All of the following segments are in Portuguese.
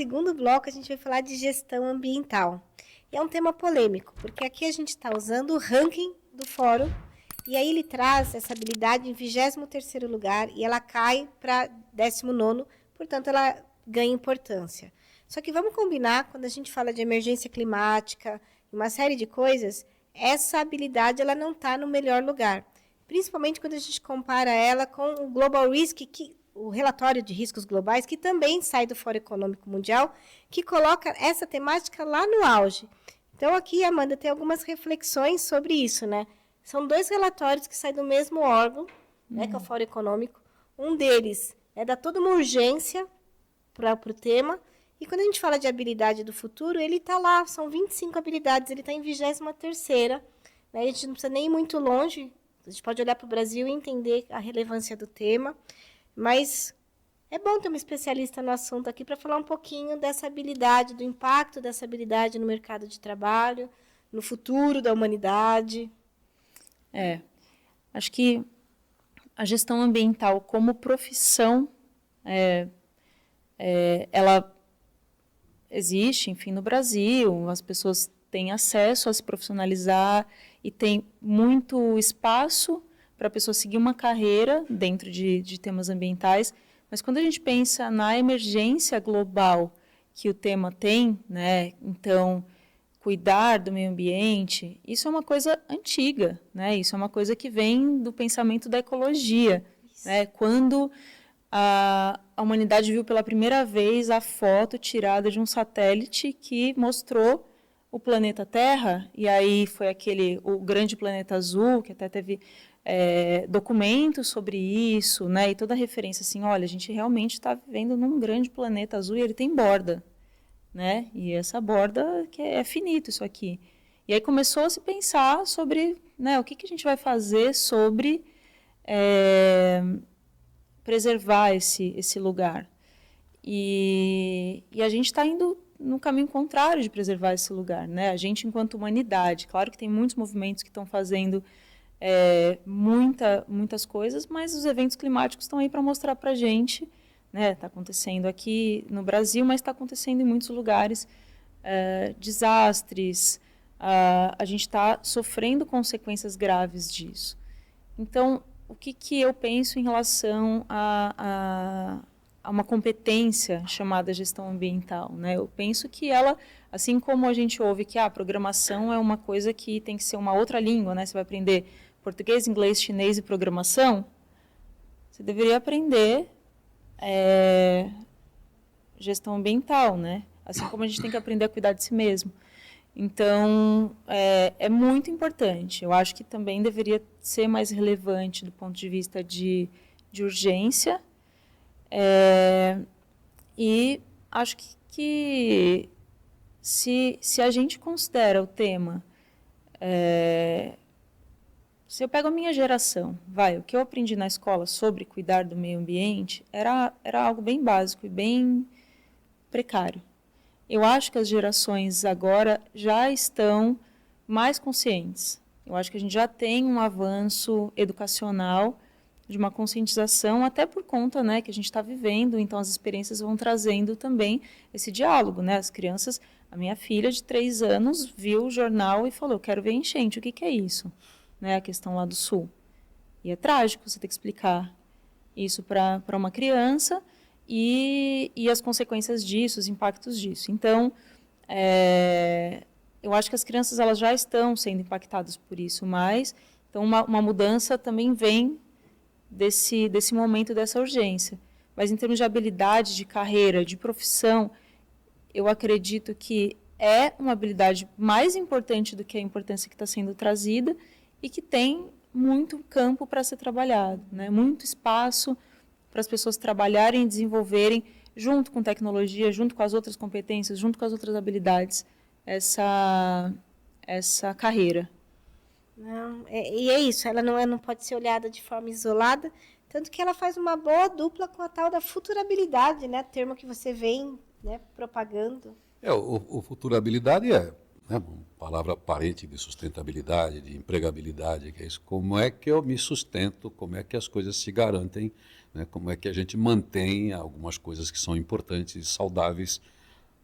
segundo bloco, a gente vai falar de gestão ambiental. E é um tema polêmico, porque aqui a gente está usando o ranking do fórum, e aí ele traz essa habilidade em 23º lugar, e ela cai para 19º, portanto, ela ganha importância. Só que vamos combinar, quando a gente fala de emergência climática, uma série de coisas, essa habilidade ela não está no melhor lugar. Principalmente quando a gente compara ela com o Global Risk, o relatório de riscos globais, que também sai do Fórum Econômico Mundial, que coloca essa temática lá no auge. Então, aqui, Amanda, tem algumas reflexões sobre isso, né? São 2 relatórios que saem do mesmo órgão, né, que é o Fórum Econômico. Um deles dá toda uma urgência para o tema, e quando a gente fala de habilidade do futuro, ele está lá, são 25 habilidades, ele está em 23ª, né? A gente não precisa nem ir muito longe, a gente pode olhar para o Brasil e entender a relevância do tema, mas é bom ter uma especialista no assunto aqui para falar um pouquinho dessa habilidade, do impacto dessa habilidade no mercado de trabalho, no futuro da humanidade. Acho que a gestão ambiental como profissão, ela existe, enfim, no Brasil, as pessoas têm acesso a se profissionalizar e tem muito espaço para a pessoa seguir uma carreira dentro de temas ambientais, mas quando a gente pensa na emergência global que o tema tem, né, então, cuidar do meio ambiente, isso é uma coisa antiga, né, isso é uma coisa que vem do pensamento da ecologia, né, quando a humanidade viu pela primeira vez a foto tirada de um satélite que mostrou o planeta Terra, e aí foi o grande planeta azul, que até teve documentos sobre isso, né, e toda a referência assim, olha, a gente realmente está vivendo num grande planeta azul e ele tem borda, né, e essa borda que é finito isso aqui. E aí começou a se pensar sobre, né, o que a gente vai fazer sobre preservar esse lugar. E a gente está indo no caminho contrário de preservar esse lugar, né? A gente, enquanto humanidade, claro que tem muitos movimentos que estão fazendo muitas coisas, mas os eventos climáticos estão aí para mostrar para a gente, né? Está acontecendo aqui no Brasil, mas está acontecendo em muitos lugares, desastres, a gente está sofrendo consequências graves disso. Então, o que eu penso em relação a uma competência chamada gestão ambiental, né? Eu penso que ela, assim como a gente ouve que a programação é uma coisa que tem que ser uma outra língua, né? Você vai aprender português, inglês, chinês e programação, você deveria aprender gestão ambiental, né? Assim como a gente tem que aprender a cuidar de si mesmo. Então, é muito importante. Eu acho que também deveria ser mais relevante do ponto de vista de urgência. E acho que se a gente considera o tema... se eu pego a minha geração, o que eu aprendi na escola sobre cuidar do meio ambiente era algo bem básico e bem precário. Eu acho que as gerações agora já estão mais conscientes. Eu acho que a gente já tem um avanço educacional de uma conscientização, até por conta, né, que a gente está vivendo, então as experiências vão trazendo também esse diálogo, né? As crianças, a minha filha de 3 anos viu o jornal e falou, quero ver enchente, o que é isso? Né, a questão lá do Sul. E é trágico você ter que explicar isso para uma criança, e as consequências disso, os impactos disso. Então, eu acho que as crianças elas já estão sendo impactadas por isso, mas então uma mudança também vem desse momento, dessa urgência. Mas em termos de habilidade, de carreira, de profissão, eu acredito que é uma habilidade mais importante do que a importância que está sendo trazida e que tem muito campo para ser trabalhado, né? Muito espaço para as pessoas trabalharem e desenvolverem, junto com tecnologia, junto com as outras competências, junto com as outras habilidades, essa carreira. Não, e é isso, ela não pode ser olhada de forma isolada, tanto que ela faz uma boa dupla com a tal da futurabilidade, né? Termo que você vem, né, propagando. O futurabilidade é, né, uma palavra aparente de sustentabilidade, de empregabilidade, que é isso. Como é que eu me sustento, como é que as coisas se garantem, né, como é que a gente mantém algumas coisas que são importantes e saudáveis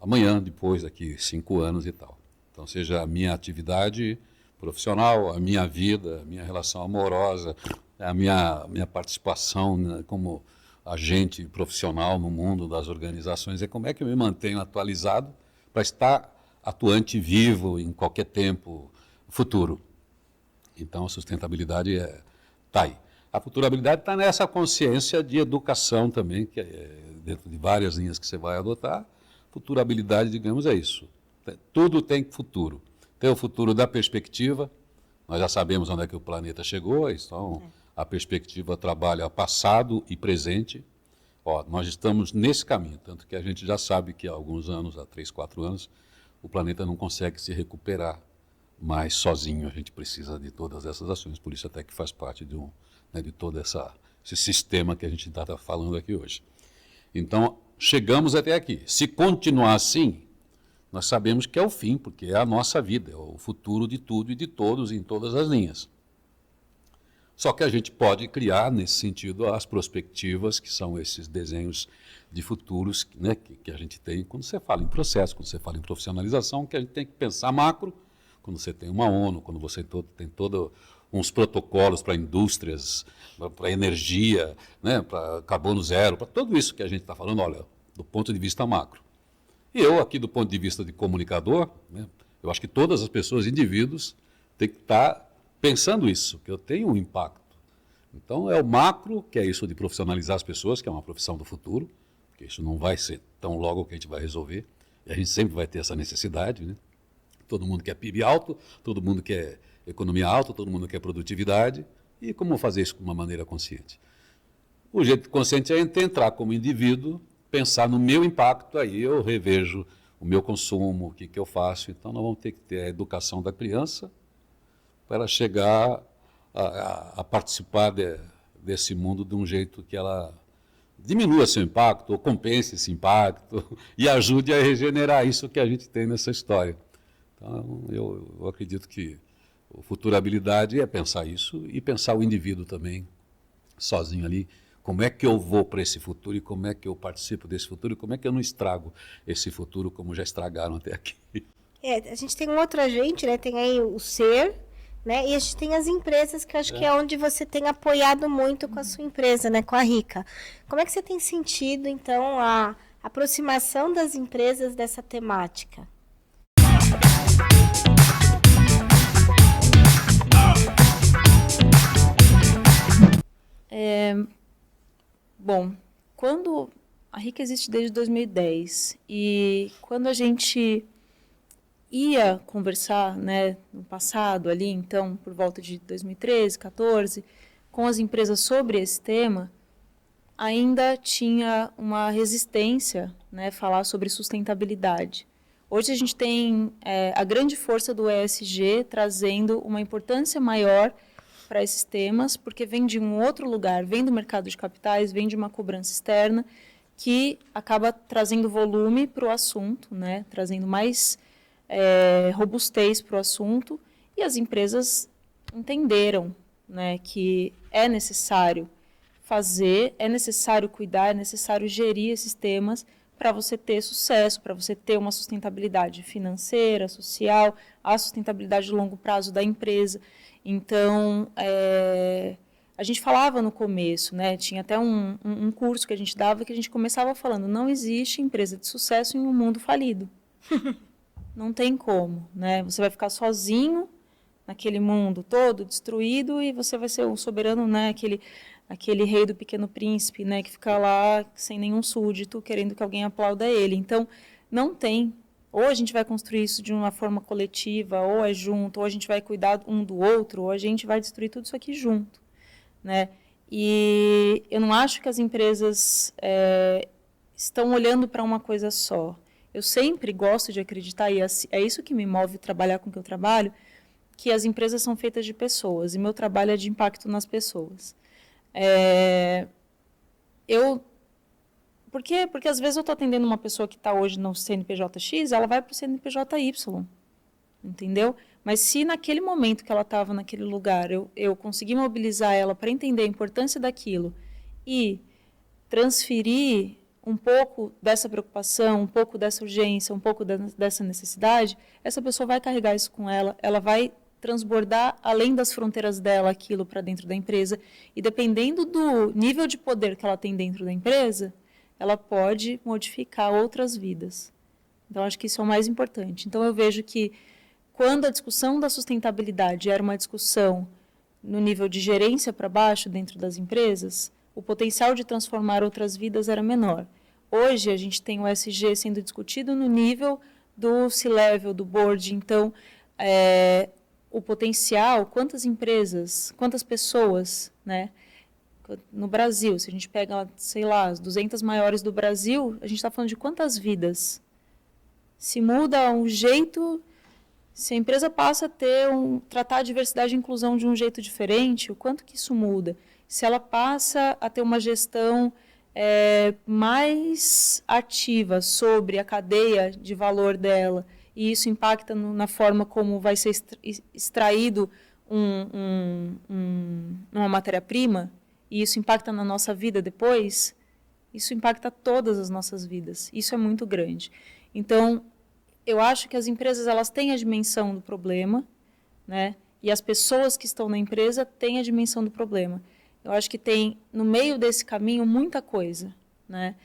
amanhã, depois, daqui 5 anos e tal. Então, seja a minha atividade profissional, a minha vida, a minha relação amorosa, a minha participação, né, como agente profissional no mundo das organizações, é como é que eu me mantenho atualizado para estar atuante, vivo, em qualquer tempo futuro. Então, a sustentabilidade está aí. A futurabilidade está nessa consciência de educação também, que é dentro de várias linhas que você vai adotar. Futurabilidade, digamos, é isso. Tudo tem futuro. Tem o futuro da perspectiva, nós já sabemos onde é que o planeta chegou, então a perspectiva trabalha passado e presente. Ó, nós estamos nesse caminho, tanto que a gente já sabe que há alguns anos, há 3, 4 anos, o planeta não consegue se recuperar mais sozinho, a gente precisa de todas essas ações, por isso até que faz parte de todo esse sistema que a gente está falando aqui hoje. Então, chegamos até aqui. Se continuar assim, nós sabemos que é o fim, porque é a nossa vida, é o futuro de tudo e de todos, em todas as linhas. Só que a gente pode criar, nesse sentido, as prospectivas, que são esses desenhos de futuros, né, que a gente tem quando você fala em processo, quando você fala em profissionalização, que a gente tem que pensar macro, quando você tem uma ONU, quando você tem todos uns protocolos para indústrias, para energia, né, para carbono zero, para tudo isso que a gente está falando, olha, do ponto de vista macro. E eu, aqui, do ponto de vista de comunicador, né, eu acho que todas as pessoas, indivíduos, têm que estar pensando isso, que eu tenho um impacto. Então, é o macro, que é isso de profissionalizar as pessoas, que é uma profissão do futuro, porque isso não vai ser tão logo que a gente vai resolver, e a gente sempre vai ter essa necessidade, né? Todo mundo quer PIB alto, todo mundo quer economia alta, todo mundo quer produtividade, e como fazer isso de uma maneira consciente? O jeito consciente é entrar como indivíduo, pensar no meu impacto, aí eu revejo o meu consumo, o que eu faço. Então, nós vamos ter que ter a educação da criança para ela chegar a participar desse mundo de um jeito que ela diminua seu impacto, ou compense esse impacto, e ajude a regenerar isso que a gente tem nessa história. Então, eu acredito que a futurabilidade é pensar isso, e pensar o indivíduo também, sozinho ali, como é que eu vou para esse futuro e como é que eu participo desse futuro e como é que eu não estrago esse futuro como já estragaram até aqui. A gente tem um outro agente, né? Tem aí o ser, né? E a gente tem as empresas, que eu acho que é onde você tem apoiado muito com a sua empresa, né? Com a Rica. Como é que você tem sentido, então, a aproximação das empresas dessa temática? Bom, quando a Rica existe desde 2010 e quando a gente ia conversar, né, no passado ali, então, por volta de 2013, 14, com as empresas sobre esse tema, ainda tinha uma resistência, né, falar sobre sustentabilidade. Hoje a gente tem a grande força do ESG trazendo uma importância maior para esses temas, porque vem de um outro lugar, vem do mercado de capitais, vem de uma cobrança externa, que acaba trazendo volume para o assunto, né, trazendo mais robustez para o assunto, e as empresas entenderam, né, que é necessário fazer, é necessário cuidar, é necessário gerir esses temas para você ter sucesso, para você ter uma sustentabilidade financeira, social, a sustentabilidade de longo prazo da empresa. Então, a gente falava no começo, né, tinha até um curso que a gente dava que a gente começava falando, não existe empresa de sucesso em um mundo falido. Não tem como, né? Você vai ficar sozinho naquele mundo todo destruído e você vai ser o soberano, né, aquele rei do Pequeno Príncipe, né, que fica lá sem nenhum súdito, querendo que alguém aplauda ele. Então, não tem. Ou a gente vai construir isso de uma forma coletiva, ou é junto, ou a gente vai cuidar um do outro, ou a gente vai destruir tudo isso aqui junto, né? E eu não acho que as empresas estão olhando para uma coisa só. Eu sempre gosto de acreditar, e é isso que me move trabalhar com o que eu trabalho, que as empresas são feitas de pessoas, e meu trabalho é de impacto nas pessoas. Porque às vezes eu estou atendendo uma pessoa que está hoje no CNPJ X, ela vai para o CNPJ Y, entendeu? Mas se naquele momento que ela estava naquele lugar, eu consegui mobilizar ela para entender a importância daquilo e transferir um pouco dessa preocupação, um pouco dessa urgência, um pouco dessa necessidade, essa pessoa vai carregar isso com ela, ela vai transbordar além das fronteiras dela aquilo para dentro da empresa, e dependendo do nível de poder que ela tem dentro da empresa, ela pode modificar outras vidas. Então, acho que isso é o mais importante. Então, eu vejo que quando a discussão da sustentabilidade era uma discussão no nível de gerência para baixo dentro das empresas, o potencial de transformar outras vidas era menor. Hoje, a gente tem o ESG sendo discutido no nível do C-Level, do board. Então, o potencial, quantas empresas, quantas pessoas, né? No Brasil, se a gente pega, sei lá, as 200 maiores do Brasil, a gente está falando de quantas vidas? Se muda um jeito, se a empresa passa a tratar a diversidade e inclusão de um jeito diferente, o quanto que isso muda? Se ela passa a ter uma gestão mais ativa sobre a cadeia de valor dela, e isso impacta na forma como vai ser extraído uma matéria-prima, e isso impacta na nossa vida depois, isso impacta todas as nossas vidas. Isso é muito grande. Então, eu acho que as empresas elas têm a dimensão do problema, né? E as pessoas que estão na empresa têm a dimensão do problema. Eu acho que tem, no meio desse caminho, muita coisa, né?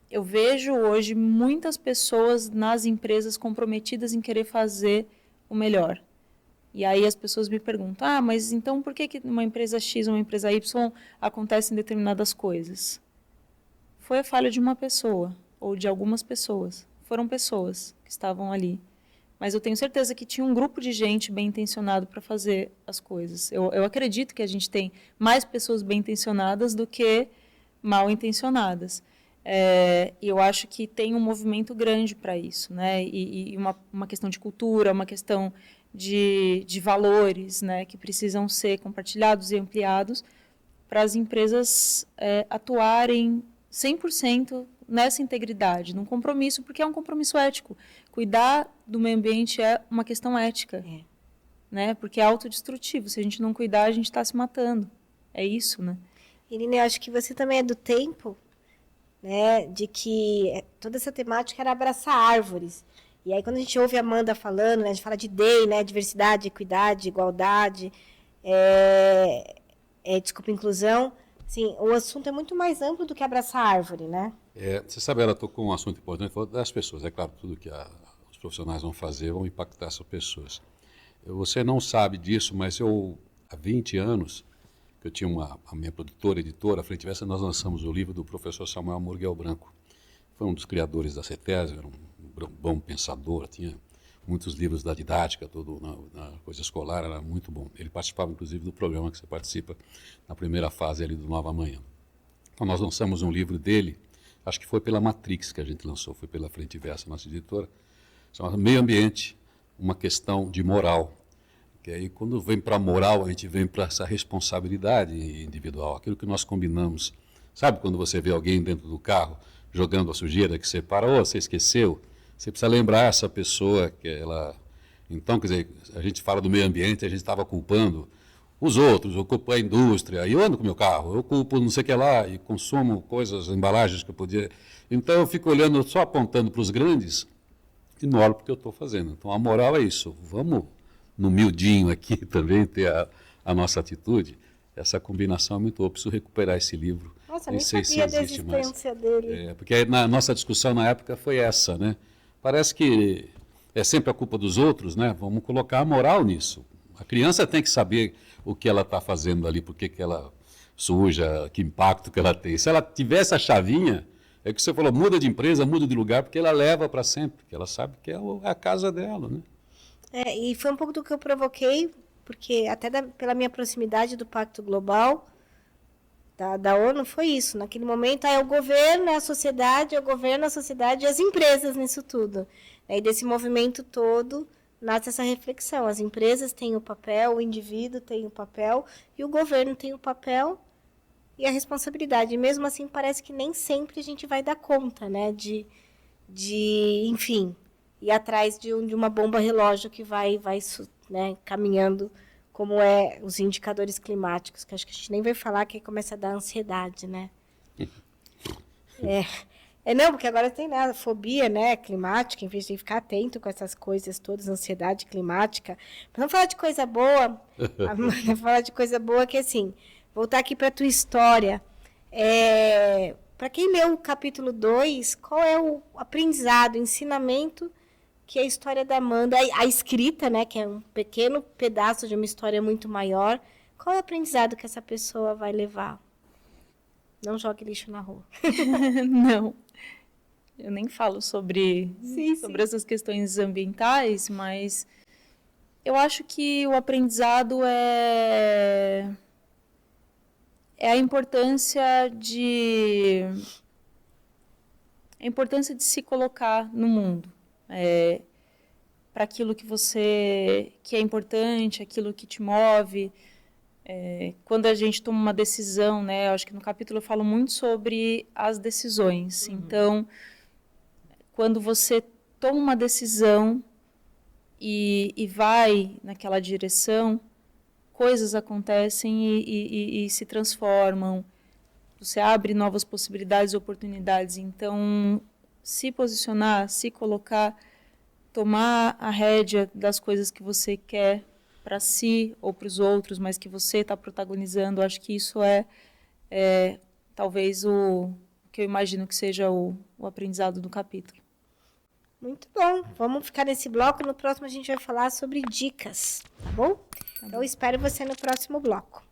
Eu vejo hoje muitas pessoas nas empresas comprometidas em querer fazer o melhor. E aí as pessoas me perguntam, mas então por que numa empresa X ou uma empresa Y acontecem determinadas coisas? Foi a falha de uma pessoa, ou de algumas pessoas. Foram pessoas que estavam ali. Mas eu tenho certeza que tinha um grupo de gente bem intencionado para fazer as coisas. Eu acredito que a gente tem mais pessoas bem intencionadas do que mal intencionadas. E eu acho que tem um movimento grande para isso, né? E uma questão de cultura, uma questão de valores, né? Que precisam ser compartilhados e ampliados para as empresas atuarem 100% nessa integridade, num compromisso, porque é um compromisso ético. Cuidar do meio ambiente é uma questão ética, né? Porque é autodestrutivo. Se a gente não cuidar, a gente está se matando. É isso, né? Irine, eu acho que você também é do tempo, né, de que toda essa temática era abraçar árvores. E aí, quando a gente ouve a Amanda falando, né, a gente fala de DEI, né, diversidade, equidade, igualdade, desculpa, inclusão, assim, o assunto é muito mais amplo do que abraçar árvore, né? Você sabe, ela tocou um assunto importante, falou das pessoas. É claro, tudo que os profissionais vão fazer vão impactar essas pessoas. Você não sabe disso, mas há 20 anos, que eu tinha a minha produtora, editora, a Frente Versa, nós lançamos o livro do professor Samuel Murguel Branco. Foi um dos criadores da CETESB, era um bom pensador, tinha muitos livros da didática, tudo na coisa escolar, era muito bom. Ele participava, inclusive, do programa que você participa na primeira fase ali do Nova Manhã. Então, nós lançamos um livro dele, acho que foi pela Matrix que a gente lançou, foi pela Frente Versa, nossa editora, chamado Meio Ambiente, uma questão de moral. Que aí, quando vem para a moral, a gente vem para essa responsabilidade individual, aquilo que nós combinamos. Sabe quando você vê alguém dentro do carro jogando a sujeira que você para, você esqueceu? Você precisa lembrar essa pessoa que ela... Então, quer dizer, a gente fala do meio ambiente, a gente estava culpando os outros, eu culpo a indústria, e eu ando com o meu carro, eu culpo não sei o que lá, e consumo coisas, embalagens que eu podia... Então, eu fico olhando, só apontando para os grandes, e não olho porque eu estou fazendo. Então, a moral é isso, vamos... no miudinho aqui também ter a nossa atitude, essa combinação é muito boa. Eu preciso recuperar esse livro. Nossa, nem sabia da existência dele. Porque a nossa discussão na época foi essa, né? Parece que é sempre a culpa dos outros, né? Vamos colocar a moral nisso. A criança tem que saber o que ela está fazendo ali, por que ela suja, que impacto que ela tem. Se ela tiver essa chavinha, é que você falou, muda de empresa, muda de lugar, porque ela leva para sempre, porque ela sabe que é a casa dela, né? E foi um pouco do que eu provoquei, porque até pela minha proximidade do Pacto Global, da ONU, foi isso. Naquele momento, é o governo, é a sociedade, e as empresas nisso tudo. E desse movimento todo, nasce essa reflexão. As empresas têm o papel, o indivíduo tem o papel, e o governo tem o papel e a responsabilidade. E mesmo assim, parece que nem sempre a gente vai dar conta, né, enfim... ir atrás de uma bomba relógio que vai né, caminhando, como os indicadores climáticos, que acho que a gente nem vai falar, que aí começa a dar ansiedade, né? Não, porque agora tem, né, a fobia, né, climática, em vez de ficar atento com essas coisas todas, ansiedade climática. Mas vamos falar de coisa boa. Vamos falar de coisa boa que, assim, voltar aqui para a tua história. Para quem leu o capítulo 2, qual é o aprendizado, o ensinamento que a história da Amanda, a escrita, né, que é um pequeno pedaço de uma história muito maior, qual é o aprendizado que essa pessoa vai levar? Não jogue lixo na rua. Não. Eu nem falo sobre Sim. essas questões ambientais, mas eu acho que o aprendizado é a importância de se colocar no mundo, para aquilo que é importante, aquilo que te move. Quando a gente toma uma decisão, né? Eu acho que no capítulo eu falo muito sobre as decisões. Então, quando você toma uma decisão e vai naquela direção, coisas acontecem e se transformam. Você abre novas possibilidades e oportunidades. Então, se posicionar, se colocar, tomar a rédea das coisas que você quer para si ou para os outros, mas que você está protagonizando, acho que isso é talvez o que eu imagino que seja o aprendizado do capítulo. Muito bom. Vamos ficar nesse bloco. No próximo a gente vai falar sobre dicas, tá bom? Então eu espero você no próximo bloco.